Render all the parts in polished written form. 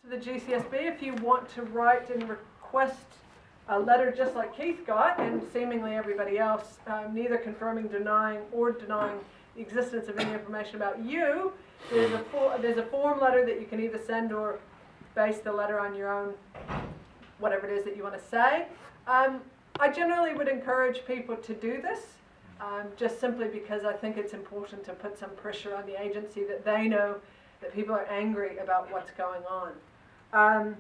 to the GCSB, if you want to write and request a letter just like Keith got, and seemingly everybody else, neither confirming, denying, or denying the existence of any information about you, there's a form letter that you can either send or base the letter on your own, whatever it is that you want to say. I generally would encourage people to do this, just simply because I think it's important to put some pressure on the agency that they know that people are angry about what's going on. And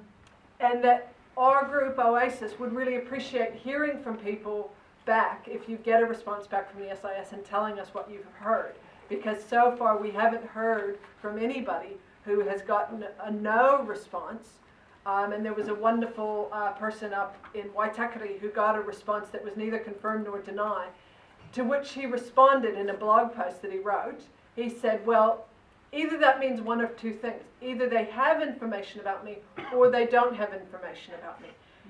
that our group, Oasis, would really appreciate hearing from people back if you get a response back from the SIS and telling us what you've heard. Because so far we haven't heard from anybody who has gotten a no response. And there was a wonderful person up in Waitakere who got a response that was neither confirmed nor denied, to which he responded in a blog post that he wrote. He said, well, either that means one of two things. Either they have information about me or they don't have information about me.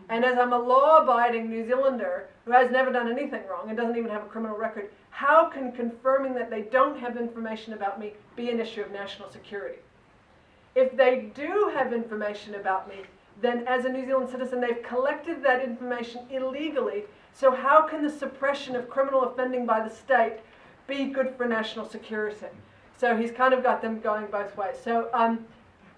And as I'm a law-abiding New Zealander who has never done anything wrong and doesn't even have a criminal record, how can confirming that they don't have information about me be an issue of national security? If they do have information about me, then as a New Zealand citizen, they've collected that information illegally. So how can the suppression of criminal offending by the state be good for national security? So he's kind of got them going both ways. So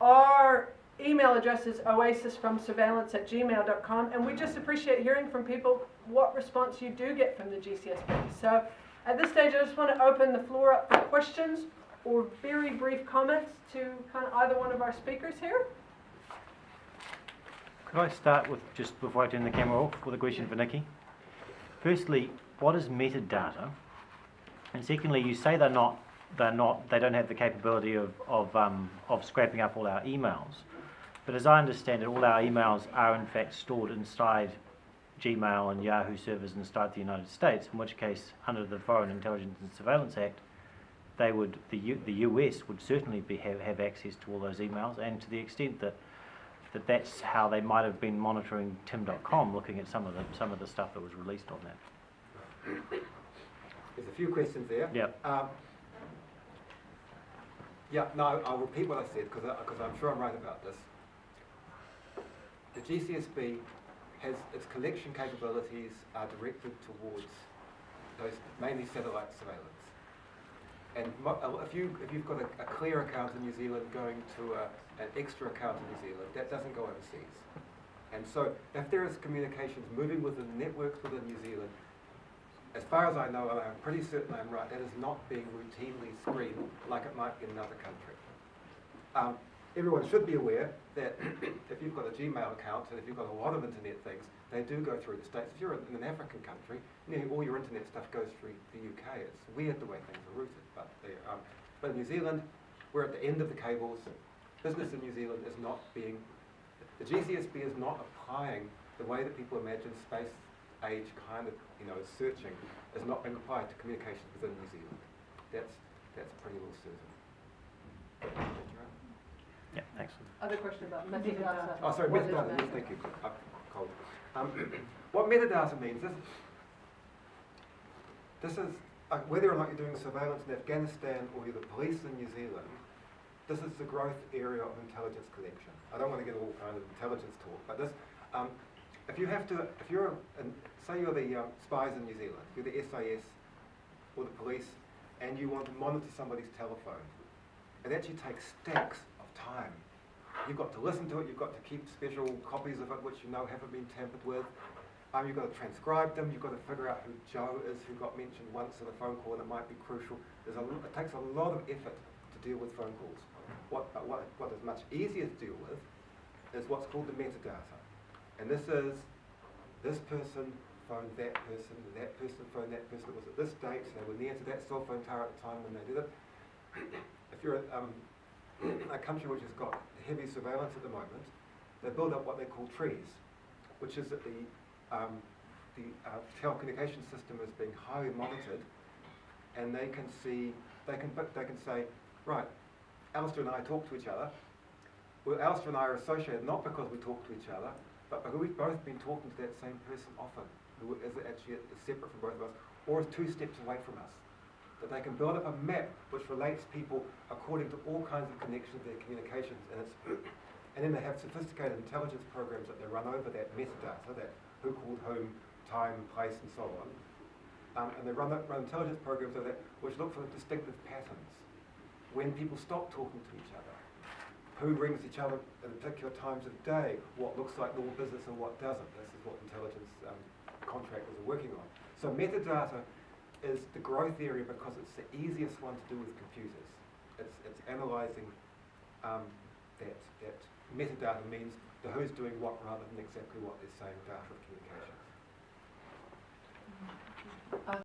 our email address is oasisfromsurveillance@gmail.com, and we just appreciate hearing from people what response you do get from the GCSB. So at this stage, I just want to open the floor up for questions or very brief comments to kind of either one of our speakers here. Could I start with, just before I turn the camera off, with a question for Nikki? Firstly, what is metadata? And secondly, you say they don't have the capability of scraping up all our emails. But as I understand it, all our emails are in fact stored inside Gmail and Yahoo servers inside the United States, in which case, under the Foreign Intelligence and Surveillance Act, the US would certainly have access to all those emails, and to the extent that that's how they might have been monitoring tim.com, looking at some of the stuff that was released on that. There's a few questions there. Yep. I'll repeat what I said because I'm sure I'm right about this. The GCSB has its collection capabilities are directed towards those mainly satellite surveillance. And if you've got a clear account in New Zealand going to an extra account in New Zealand, that doesn't go overseas. And so if there is communications moving within networks within New Zealand, as far as I know, and I'm pretty certain I'm right, that is not being routinely screened like it might in another country. Everyone should be aware that if you've got a Gmail account and if you've got a lot of internet things, they do go through the States. If you're in an African country, nearly all your internet stuff goes through the UK. It's weird the way things are routed. But in New Zealand, we're at the end of the cables. Business in New Zealand is not being, the GCSB is not applying the way that people imagine space age kind of, searching is not being applied to communications within New Zealand. That's pretty well certain. Yeah, thanks. Other question about metadata. Oh, sorry, metadata. Yes, thank you. Cold. What metadata means is, this is whether or not you're doing surveillance in Afghanistan or you're the police in New Zealand, this is the growth area of intelligence collection. I don't want to get all kind of intelligence talk, but this, say you're the spies in New Zealand, you're the SIS or the police, and you want to monitor somebody's telephone, it actually takes stacks of time. You've got to listen to it, you've got to keep special copies of it which you know haven't been tampered with. You've got to transcribe them, you've got to figure out who Joe is, who got mentioned once in a phone call, and it might be crucial. It takes a lot of effort to deal with phone calls. What is much easier to deal with is what's called the metadata. And this is, this person phoned that person phoned that person, it was at this date, they were near to that cell phone tower at the time when they did it. If you're a country which has got heavy surveillance at the moment, they build up what they call trees, which is that the telecommunication system is being highly monitored, and they can say, right, Alistair and I talk to each other. Well, Alistair and I are associated not because we talk to each other, but because we've both been talking to that same person often, who is actually separate from both of us, or is 2 steps away from us. That they can build up a map which relates people according to all kinds of connections to their communications, and And then they have sophisticated intelligence programs that they run over that metadata, that who called whom, time, place, and so on. And they run intelligence programs over that which look for distinctive patterns. When people stop talking to each other, who rings each other at particular times of day, what looks like normal business and what doesn't. This is what intelligence contractors are working on. So metadata is the growth area because it's the easiest one to do with computers. It's analysing that metadata means the who's doing what rather than exactly what they're saying data of communications.